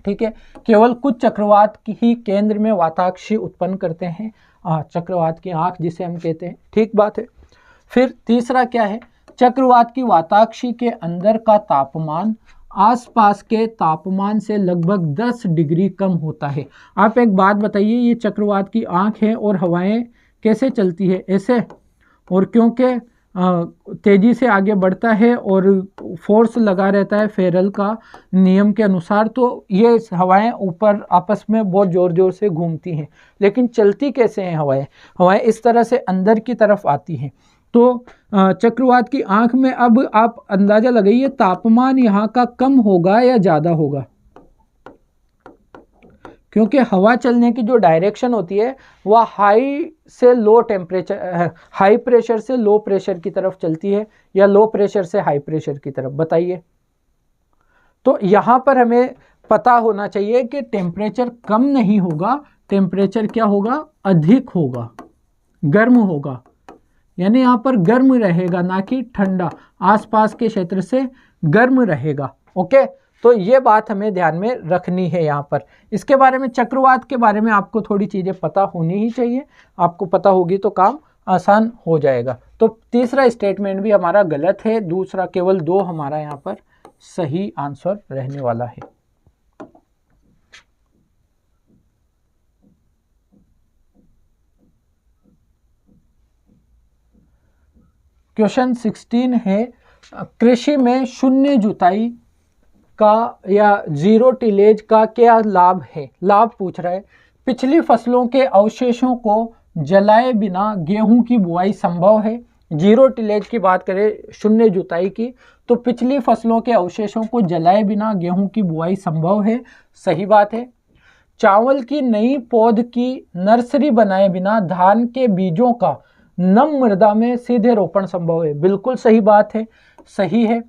ठीक है, केवल कुछ चक्रवात की ही केंद्र में वाताक्षी उत्पन्न करते हैं, चक्रवात की आंख जिसे हम कहते हैं। ठीक बात है। फिर तीसरा क्या है, चक्रवात की वाताक्षी के अंदर का तापमान आसपास के तापमान से लगभग 10 डिग्री कम होता है। आप एक बात बताइए, ये चक्रवात की आंख है और हवाएं कैसे चलती है, ऐसे, और क्योंकि तेजी से आगे बढ़ता है और फोर्स लगा रहता है फेरल का नियम के अनुसार, तो ये हवाएं ऊपर आपस में बहुत ज़ोर ज़ोर से घूमती हैं। लेकिन चलती कैसे हैं हवाएं? हवाएं इस तरह से अंदर की तरफ आती हैं। तो चक्रवात की आंख में अब आप अंदाज़ा लगाइए, तापमान यहाँ का कम होगा या ज़्यादा होगा, क्योंकि हवा चलने की जो डायरेक्शन होती है वह हाई से लो टेम्परेचर, हाई प्रेशर से लो प्रेशर की तरफ चलती है, या लो प्रेशर से हाई प्रेशर की तरफ, बताइए। तो यहाँ पर हमें पता होना चाहिए कि टेम्परेचर कम नहीं होगा, टेम्परेचर क्या होगा, अधिक होगा, गर्म होगा, यानी यहाँ पर गर्म रहेगा, ना कि ठंडा, आसपास के क्षेत्र से गर्म रहेगा। ओके, तो ये बात हमें ध्यान में रखनी है यहाँ पर। इसके बारे में, चक्रवात के बारे में आपको थोड़ी चीज़ें पता होनी ही चाहिए, आपको पता होगी तो काम आसान हो जाएगा। तो तीसरा स्टेटमेंट भी हमारा गलत है, दूसरा केवल 2 हमारा यहाँ पर सही आंसर रहने वाला है। क्वेश्चन 16 है, कृषि में शून्य जुताई का या जीरो टिलेज का क्या लाभ है? लाभ पूछ रहा है। पिछली फसलों के अवशेषों को जलाए बिना गेहूं की बुआई संभव है, जीरो टिलेज की बात करें, शून्य जुताई की, तो पिछली फसलों के अवशेषों को जलाए बिना गेहूं की बुआई संभव है, सही बात है। चावल की नई पौध की नर्सरी बनाए बिना धान के बीजों का नम मृदा में सीधे रोपण संभव है, बिल्कुल सही बात है, सही है।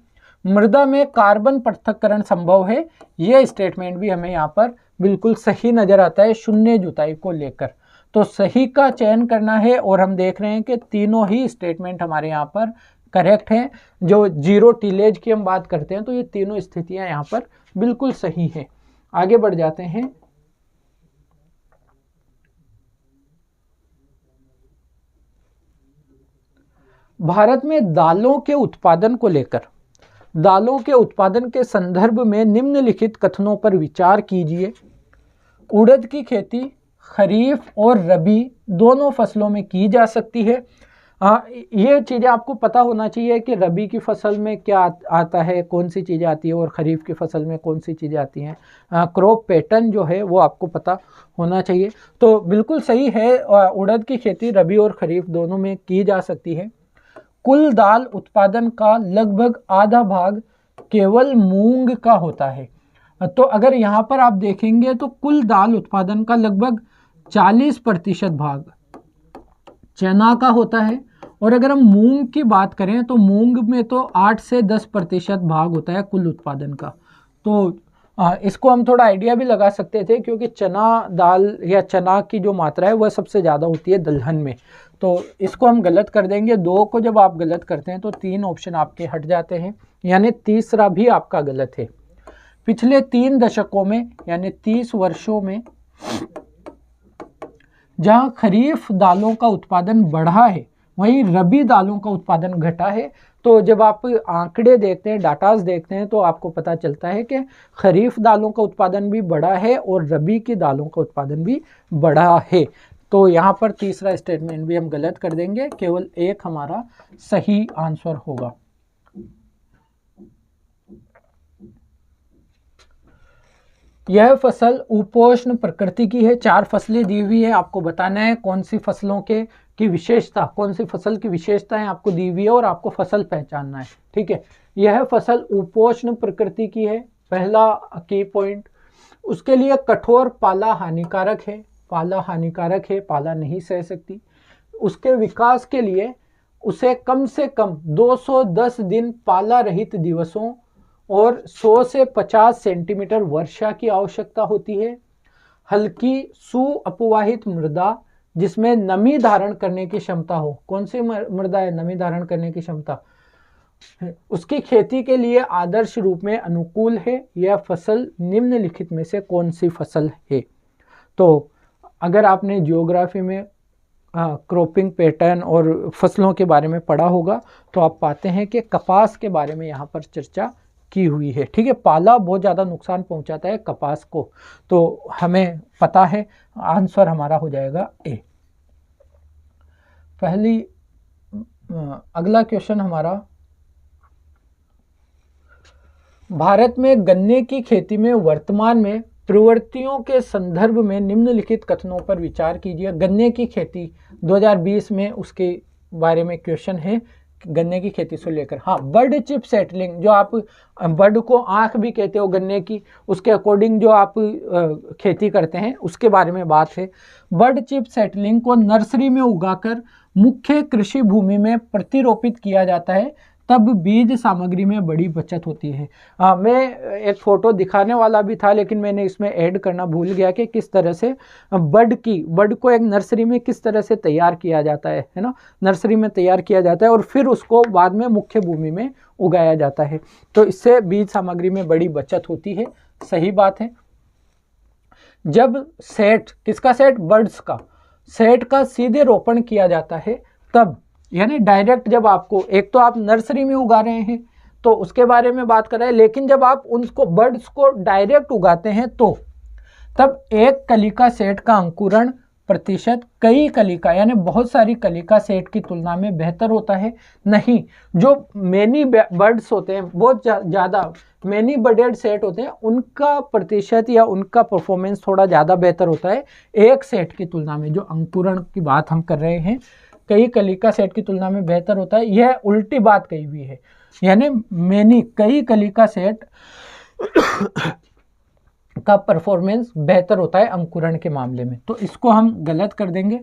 मृदा में कार्बन पृथक्करण संभव है, यह स्टेटमेंट भी हमें यहाँ पर बिल्कुल सही नजर आता है शून्य जुताई को लेकर। तो सही का चयन करना है और हम देख रहे हैं कि तीनों ही स्टेटमेंट हमारे यहाँ पर करेक्ट हैं। जो जीरो टिलेज की हम बात करते हैं तो ये तीनों स्थितियां यहाँ पर बिल्कुल सही हैं। आगे बढ़ जाते हैं। भारत में दालों के उत्पादन को लेकर, दालों के उत्पादन के संदर्भ में निम्नलिखित कथनों पर विचार कीजिए। उड़द की खेती खरीफ और रबी दोनों फसलों में की जा सकती है। ये चीज़ें आपको पता होना चाहिए कि रबी की फसल में क्या आता है, कौन सी चीज़ें आती है, और ख़रीफ की फसल में कौन सी चीज़ें आती हैं। क्रॉप पैटर्न जो है वो आपको पता होना चाहिए। तो बिल्कुल सही है, उड़द की खेती रबी और खरीफ दोनों में की जा सकती है। कुल दाल उत्पादन का लगभग आधा भाग केवल मूंग का होता है। तो अगर यहाँ पर आप देखेंगे तो कुल दाल उत्पादन का लगभग 40% भाग चना का होता है, और अगर हम मूंग की बात करें तो मूंग में तो 8 से 10% भाग होता है कुल उत्पादन का। तो इसको हम थोड़ा आइडिया भी लगा सकते थे, क्योंकि चना दाल या चना की जो मात्रा है वह सबसे ज़्यादा होती है दलहन में। तो इसको हम गलत कर देंगे। 2 को जब आप गलत करते हैं तो 3 ऑप्शन आपके हट जाते हैं, यानी तीसरा भी आपका गलत है। पिछले 3 दशकों में यानी 30 वर्षों में जहां खरीफ दालों का उत्पादन बढ़ा है वहीं रबी दालों का उत्पादन घटा है। तो जब आप आंकड़े देखते हैं, डाटाज देखते हैं, तो आपको पता चलता है कि खरीफ दालों का उत्पादन भी बढ़ा है और रबी की दालों का उत्पादन भी बढ़ा है। तो यहाँ पर तीसरा स्टेटमेंट भी हम गलत कर देंगे, केवल एक हमारा सही आंसर होगा। यह फसल उपोष्ण प्रकृति की है। 4 फसलें दी हुई है, आपको बताना है कौन सी फसलों की विशेषता, कौन सी फसल की विशेषता है आपको दी हुई है, और आपको फसल पहचानना है। ठीक है, यह फसल उपोष्ण प्रकृति की है, पहला की पॉइंट। उसके लिए कठोर पाला हानिकारक है, पाला हानिकारक है, पाला नहीं सह सकती। उसके विकास के लिए उसे कम से कम 210 दिन पाला रहित दिवसों और 100 से 50 सेंटीमीटर वर्षा की आवश्यकता होती है। हल्की सुअपवाहित मृदा जिसमें नमी धारण करने की क्षमता हो। कौन सी मृदा है नमी धारण करने की क्षमता? उसकी खेती के लिए आदर्श रूप में अनुकूल है। यह फसल निम्नलिखित में से कौन सी फसल है? तो अगर आपने जियोग्राफी में क्रॉपिंग पैटर्न और फसलों के बारे में पढ़ा होगा तो आप पाते हैं कि कपास के बारे में यहाँ पर चर्चा की हुई है। ठीक है, पाला बहुत ज़्यादा नुकसान पहुंचाता है कपास को, तो हमें पता है, आंसर हमारा हो जाएगा ए। अगला क्वेश्चन हमारा, भारत में गन्ने की खेती में वर्तमान में प्रवृत्तियों के संदर्भ में निम्नलिखित कथनों पर विचार कीजिए। गन्ने की खेती 2020 में उसके बारे में क्वेश्चन है, गन्ने की खेती से लेकर। हाँ, बर्ड चिप सेटलिंग, जो आप बर्ड को आंख भी कहते हो गन्ने की, उसके अकॉर्डिंग जो आप खेती करते हैं उसके बारे में बात है। बर्ड चिप सेटलिंग को नर्सरी में उगाकर मुख्य कृषि भूमि में प्रतिरोपित किया जाता है, तब बीज सामग्री में बड़ी बचत होती है। मैं एक फ़ोटो दिखाने वाला भी था, लेकिन मैंने इसमें ऐड करना भूल गया कि किस तरह से बर्ड को एक नर्सरी में किस तरह से तैयार किया जाता है ना, नर्सरी में तैयार किया जाता है और फिर उसको बाद में मुख्य भूमि में उगाया जाता है। तो इससे बीज सामग्री में बड़ी बचत होती है, सही बात है। जब सेट, किसका सेट? बर्ड्स का सेट का सीधे रोपण किया जाता है, तब यानी डायरेक्ट, जब आपको, एक तो आप नर्सरी में उगा रहे हैं तो उसके बारे में बात कर रहे हैं, लेकिन जब आप उनको बर्ड्स को डायरेक्ट उगाते हैं तो तब एक कलिका सेट का अंकुरण प्रतिशत कई कलिका यानी बहुत सारी कलिका सेट की तुलना में बेहतर होता है। नहीं, जो मैनी बर्ड्स होते हैं, बहुत ज़्यादा मैनी बर्डेड सेट होते हैं, उनका प्रतिशत या उनका परफॉर्मेंस थोड़ा ज़्यादा बेहतर होता है एक सेट की तुलना में। जो अंकुरण की बात हम कर रहे हैं, कई कलिका सेट की तुलना में बेहतर होता है, यह उल्टी बात कही हुई है, यानी मैनी कई कलिका सेट का परफॉर्मेंस बेहतर होता है अंकुरण के मामले में, तो इसको हम गलत कर देंगे।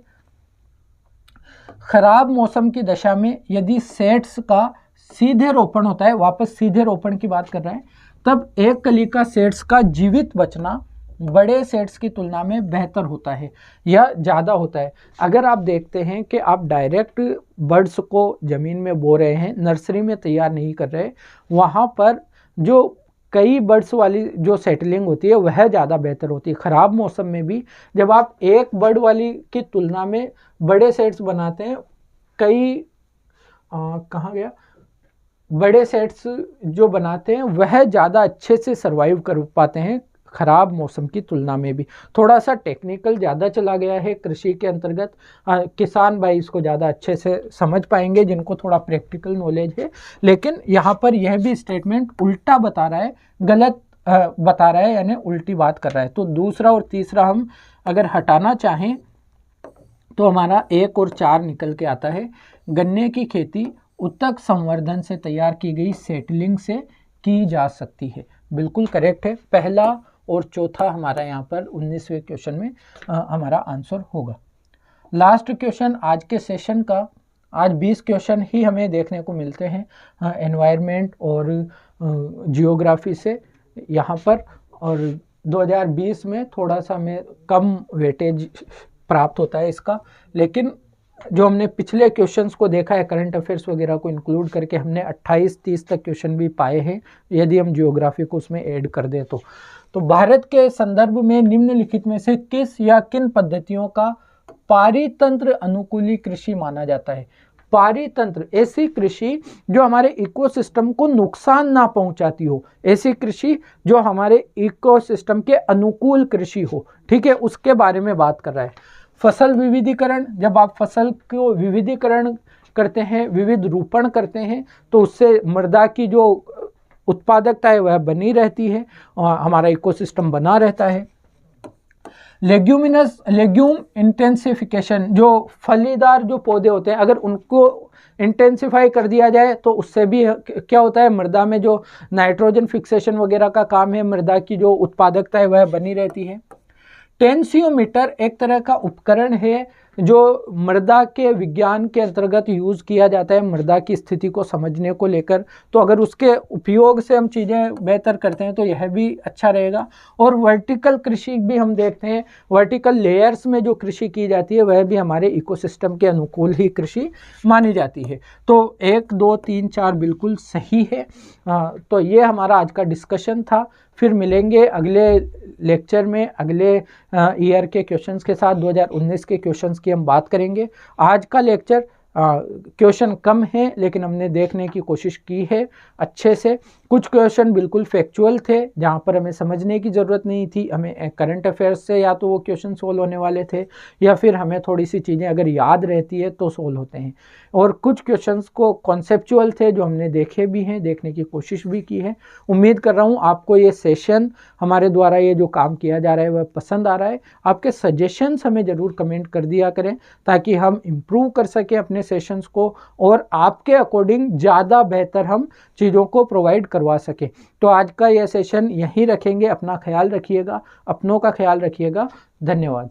खराब मौसम की दशा में यदि सेट्स का सीधे रोपण होता है, वापस सीधे रोपण की बात कर रहे हैं, तब एक कलिका सेट्स का जीवित बचना बड़े सेट्स की तुलना में बेहतर होता है या ज़्यादा होता है। अगर आप देखते हैं कि आप डायरेक्ट बर्ड्स को ज़मीन में बो रहे हैं, नर्सरी में तैयार नहीं कर रहे, वहाँ पर जो कई बर्ड्स वाली जो सेटलिंग होती है वह ज़्यादा बेहतर होती है। ख़राब मौसम में भी जब आप एक बर्ड वाली की तुलना में बड़े सेट्स बनाते हैं, कई कहाँ गया, बड़े सेट्स जो बनाते हैं वह ज़्यादा अच्छे से सर्वाइव कर पाते हैं ख़राब मौसम की तुलना में भी। थोड़ा सा टेक्निकल ज़्यादा चला गया है कृषि के अंतर्गत, किसान भाई इसको ज़्यादा अच्छे से समझ पाएंगे जिनको थोड़ा प्रैक्टिकल नॉलेज है, लेकिन यहाँ पर यह भी स्टेटमेंट उल्टा बता रहा है, गलत बता रहा है, यानी उल्टी बात कर रहा है। तो दूसरा और तीसरा हम अगर हटाना चाहें तो हमारा 1 और 4 निकल के आता है। गन्ने की खेती उत्तक संवर्धन से तैयार की गई सेटलिंग से की जा सकती है, बिल्कुल करेक्ट है। पहला और चौथा हमारा यहाँ पर 19वें क्वेश्चन में हमारा आंसर होगा। लास्ट क्वेश्चन आज के सेशन का, आज 20 क्वेश्चन ही हमें देखने को मिलते हैं एनवायरनमेंट और जियोग्राफी से यहाँ पर, और 2020 में थोड़ा सा हमें कम वेटेज प्राप्त होता है इसका, लेकिन जो हमने पिछले क्वेश्चंस को देखा है करंट अफेयर्स वगैरह को इंक्लूड करके, हमने 28-30 तक क्वेश्चन भी पाए हैं यदि हम जियोग्राफी को उसमें ऐड कर दें तो भारत के संदर्भ में निम्नलिखित में से किस या किन पद्धतियों का पारितंत्र अनुकूली कृषि माना जाता है? पारितंत्र ऐसी कृषि जो हमारे इकोसिस्टम को नुकसान ना पहुंचाती हो, ऐसी कृषि जो हमारे इकोसिस्टम के अनुकूल कृषि हो, ठीक है, उसके बारे में बात कर रहा है। फसल विविधीकरण, जब आप फसल को विविधीकरण करते हैं, विविध रूपण करते हैं, तो उससे मृदा की जो उत्पादकता है वह बनी रहती है और हमारा इकोसिस्टम बना रहता है। लेग्यूम इंटेंसिफिकेशन, जो फलीदार जो पौधे होते हैं अगर उनको इंटेंसिफाई कर दिया जाए तो उससे भी क्या होता है, मृदा में जो नाइट्रोजन फिक्सेशन वगैरह का काम है, मृदा की जो उत्पादकता है वह बनी रहती है। टेंसियोमीटर एक तरह का उपकरण है जो मृदा के विज्ञान के अंतर्गत यूज़ किया जाता है मृदा की स्थिति को समझने को लेकर, तो अगर उसके उपयोग से हम चीज़ें बेहतर करते हैं तो यह भी अच्छा रहेगा। और वर्टिकल कृषि भी हम देखते हैं, वर्टिकल लेयर्स में जो कृषि की जाती है वह भी हमारे इकोसिस्टम के अनुकूल ही कृषि मानी जाती है। तो 1, 2, 3, 4 बिल्कुल सही है। तो ये हमारा आज का डिस्कशन था। फिर मिलेंगे अगले लेक्चर में अगले ईयर के क्वेश्चंस के साथ। 2019 के क्वेश्चंस की हम बात करेंगे। आज का लेक्चर क्वेश्चन कम है लेकिन हमने देखने की कोशिश की है अच्छे से। कुछ क्वेश्चन बिल्कुल फैक्चुअल थे जहाँ पर हमें समझने की ज़रूरत नहीं थी, हमें करंट अफेयर्स से या तो वो क्वेश्चन सोल्व होने वाले थे या फिर हमें थोड़ी सी चीज़ें अगर याद रहती है तो सोल्व होते हैं। और कुछ क्वेश्चंस को कॉन्सेप्चुअल थे जो हमने देखे भी हैं, देखने की कोशिश भी की है। उम्मीद कर रहा हूँ आपको ये सेशन हमारे द्वारा ये जो काम किया जा रहा है वह पसंद आ रहा है। आपके सजेशंस हमें ज़रूर कमेंट कर दिया करें ताकि हम इम्प्रूव कर सकें अपने सेशंस को और आपके अकॉर्डिंग ज़्यादा बेहतर हम चीज़ों को प्रोवाइड करवा सकें। तो आज का यह सेशन यहीं रखेंगे। अपना ख्याल रखिएगा, अपनों का ख्याल रखिएगा। धन्यवाद।